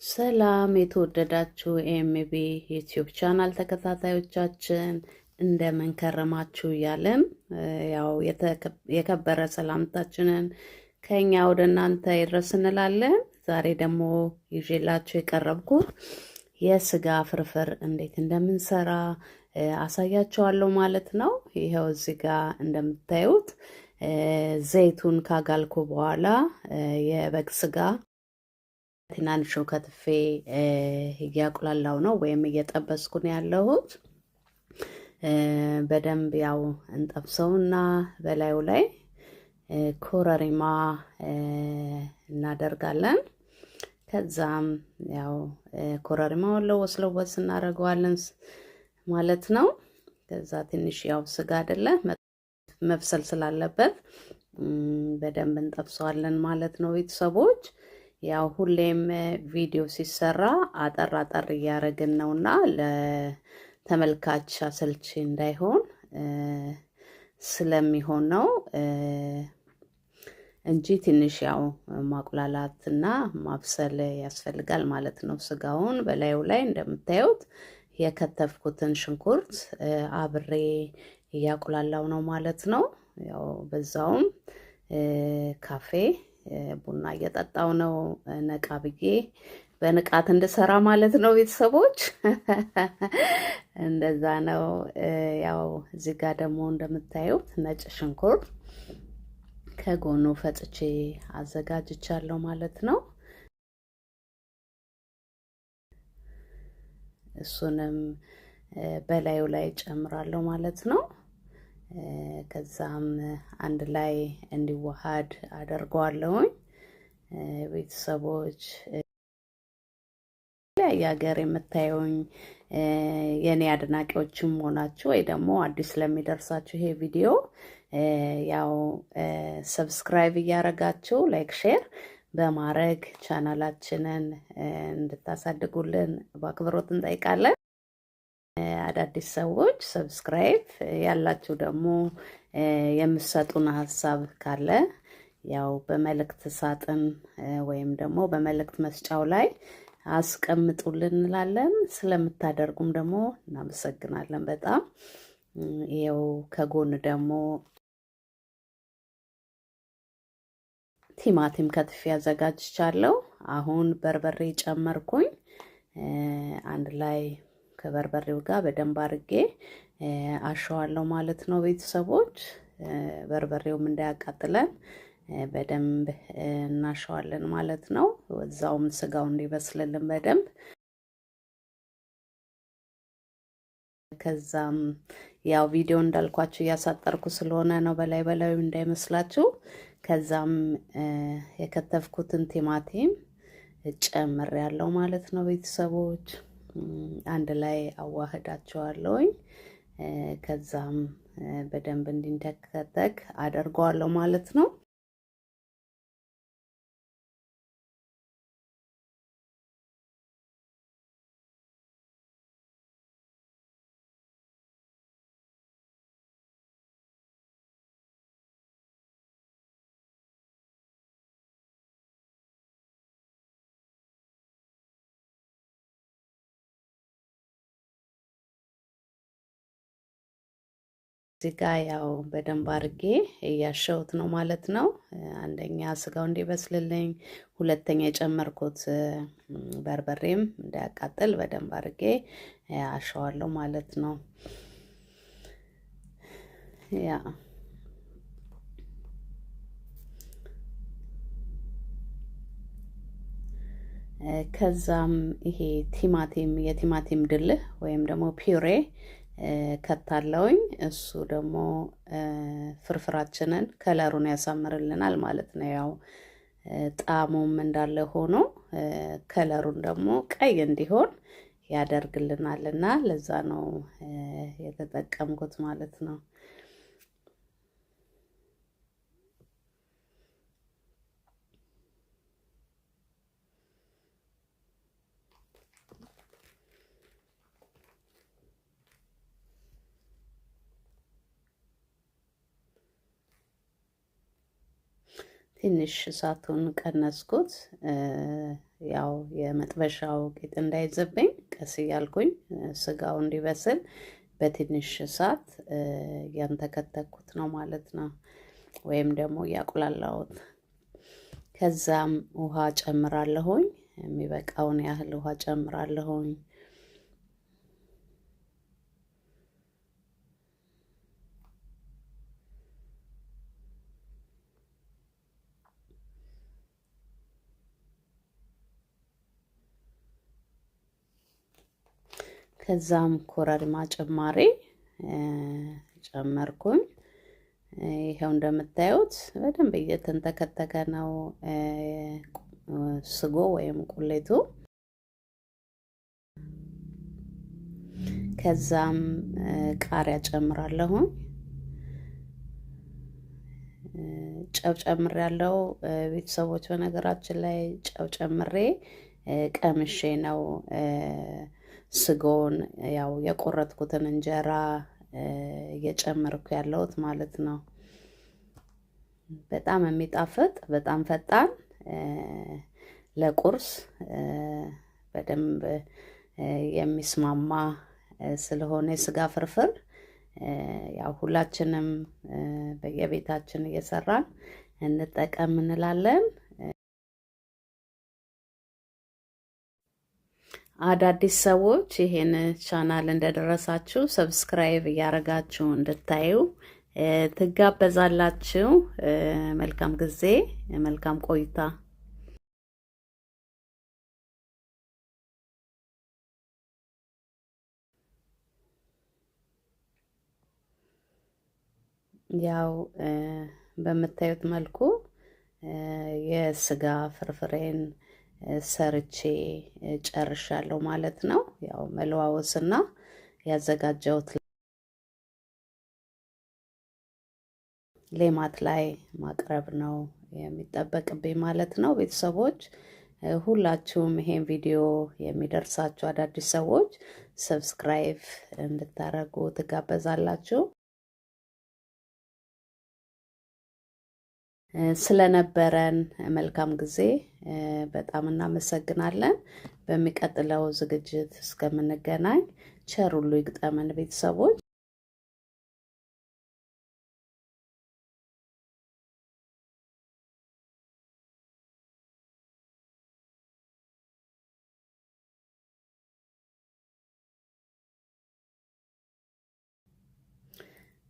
ሰላም የተወደዳችሁ ኤምቢ ዩቲዩብ ቻናል ተከታታዮቻችን እንደምን ከረማችሁ እያለን ያው የከበረ ሰላምታችንን ከኛ ወደ እናንተ ይድረስ እንላለን። ዛሬ ደግሞ ይዤላችሁ የቀረብኩት የስጋ ፍርፍር እንዴት እንደምንሰራ አሳያችኋለሁ ማለት ነው። ይሄው እዚህ ጋር እንደምታዩት ዘይቱን ካጋልኩ በኋላ የበግ ስጋ ትናንሹ ከትፌ እያቁላላው ነው ወይም እየጠበስኩ ነው ያለሁት። በደንብ ያው እንጠብሰውና በላዩ ላይ ኮረሪማ እናደርጋለን። ከዛም ያው ኮረሪማውን ለወስ እናደርገዋለን ማለት ነው። ከዛ ትንሽ ያው ስጋ አይደለ መብሰል ስላለበት በደንብ እንጠብሰዋለን ማለት ነው ቤተሰቦች። ያው ሁሌም ቪዲዮ ሲሰራ አጠር እያደረግን ነውና ለተመልካች አሰልቺ እንዳይሆን ስለሚሆን ነው እንጂ ትንሽ ያው ማቁላላትና ማብሰል ያስፈልጋል ማለት ነው። ስጋውን በላዩ ላይ እንደምታዩት የከተፍኩትን ሽንኩርት አብሬ እያቁላላው ነው ማለት ነው። ያው በዛውም ካፌ ቡና እየጠጣው ነው ነቃ ብዬ በንቃት እንድሰራ ማለት ነው ቤተሰቦች። እንደዛ ነው። ያው እዚህ ጋር ደግሞ እንደምታዩት ነጭ ሽንኩርት ከጎኑ ፈጭቼ አዘጋጅቻለሁ ማለት ነው። እሱንም በላዩ ላይ ጨምራለሁ ማለት ነው። ከዛም አንድ ላይ እንዲዋሃድ አደርገዋለሁኝ። ቤተሰቦች የሀገር የምታዩኝ የኔ አድናቂዎችም ሆናችሁ ወይ ደግሞ አዲስ ለሚደርሳችሁ ይሄ ቪዲዮ ያው ሰብስክራይብ እያደረጋችሁ ላይክ ሼር በማድረግ ቻናላችንን እንድታሳድጉልን በአክብሮት እንጠይቃለን። አዳዲስ ሰዎች ሰብስክራይብ ያላችሁ ደግሞ የምትሰጡን ሀሳብ ካለ ያው በመልእክት ሳጥን ወይም ደግሞ በመልእክት መስጫው ላይ አስቀምጡልን እንላለን። ስለምታደርጉም ደግሞ እናመሰግናለን በጣም። ይኸው ከጎን ደግሞ ቲማቲም ከትፌ አዘጋጅቻለሁ። አሁን በርበሬ ጨመርኩኝ። አንድ ላይ ከበርበሬው ጋር በደንብ አድርጌ አሸዋለሁ ማለት ነው ቤተሰቦች። በርበሬውም እንዳያቃጥለን በደንብ እናሸዋለን ማለት ነው። እዛውም ስጋው እንዲበስልልን በደንብ። ከዛም ያው ቪዲዮ እንዳልኳችሁ እያሳጠርኩ ስለሆነ ነው በላዩ እንዳይመስላችሁ። ከዛም የከተፍኩትን ቲማቲም ጨምሬያለሁ ማለት ነው ቤተሰቦች። አንድ ላይ አዋህዳቸዋለሁኝ። ከዛም በደንብ እንዲንተከተክ አደርገዋለሁ ማለት ነው። እዚህ ጋ ያው በደንብ አድርጌ እያሸሁት ነው ማለት ነው። አንደኛ ስጋው እንዲበስልልኝ፣ ሁለተኛ የጨመርኩት በርበሬም እንዳያቃጥል በደንብ አድርጌ አሸዋለሁ ማለት ነው። ያ ከዛም ይሄ የቲማቲም ድልህ ወይም ደግሞ ፒውሬ ከታለውኝ። እሱ ደግሞ ፍርፍራችንን ከለሩን ያሳምርልናል ማለት ነው። ያው ጣዕሙም እንዳለ ሆኖ ከለሩን ደግሞ ቀይ እንዲሆን ያደርግልናልና ለዛ ነው የተጠቀምኩት ማለት ነው። ትንሽ እሳቱን ቀነስኩት። ያው የመጥበሻው ቂጥ እንዳይዘብኝ ቀስ እያልኩኝ ስጋው እንዲበስል በትንሽ እሳት ያንተከተኩት ነው ማለት ነው፣ ወይም ደግሞ ያቁላላሁት። ከዛም ውሃ ጨምራለሁኝ፣ የሚበቃውን ያህል ውሃ ጨምራለሁኝ። ከዛም ኮረሪማ ጭማሪ ጨመርኩኝ። ይሄው እንደምታዩት በደንብ እየተንተከተከ ነው ስጎ ወይም ቁሌቱ። ከዛም ቃሪያ ጨምራለሁ። ጨው ጨምሬያለሁ ቤተሰቦች። በነገራችን ላይ ጨው ጨምሬ ቀምሼ ነው ስጎን ያው የቆረጥኩትን እንጀራ እየጨመርኩ ያለሁት ማለት ነው። በጣም የሚጣፍጥ በጣም ፈጣን ለቁርስ በደንብ የሚስማማ ስለሆነ የስጋ ፍርፍር ያው ሁላችንም በየቤታችን እየሰራን እንጠቀም እንላለን። አዳዲስ ሰዎች ይሄን ቻናል እንደደረሳችሁ ሰብስክራይብ እያደረጋችሁ እንድታዩ ትጋበዛላችሁ። መልካም ጊዜ፣ መልካም ቆይታ። ያው በምታዩት መልኩ የስጋ ፍርፍሬን ሰርቼ ጨርሻለሁ ማለት ነው። ያው መለዋወስና ያዘጋጀሁት ሌማት ላይ ማቅረብ ነው የሚጠበቅብኝ ማለት ነው። ቤተሰቦች ሁላችሁም ይሄን ቪዲዮ የሚደርሳችሁ አዳዲስ ሰዎች ሰብስክራይብ እንድታደርጉ ትጋበዛላችሁ። ስለነበረን መልካም ጊዜ በጣም እናመሰግናለን። በሚቀጥለው ዝግጅት እስከምንገናኝ ቸር ሁሉ ይግጠመን ቤተሰቦች።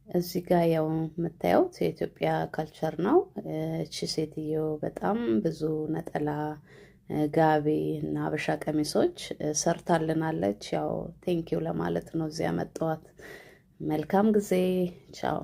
እዚህ ጋር ያው የምታዩት የኢትዮጵያ ካልቸር ነው። እቺ ሴትዮ በጣም ብዙ ነጠላ ጋቢ እና ሀበሻ ቀሚሶች ሰርታልናለች። ያው ቴንኪው ለማለት ነው እዚያ መጣኋት። መልካም ጊዜ። ቻው።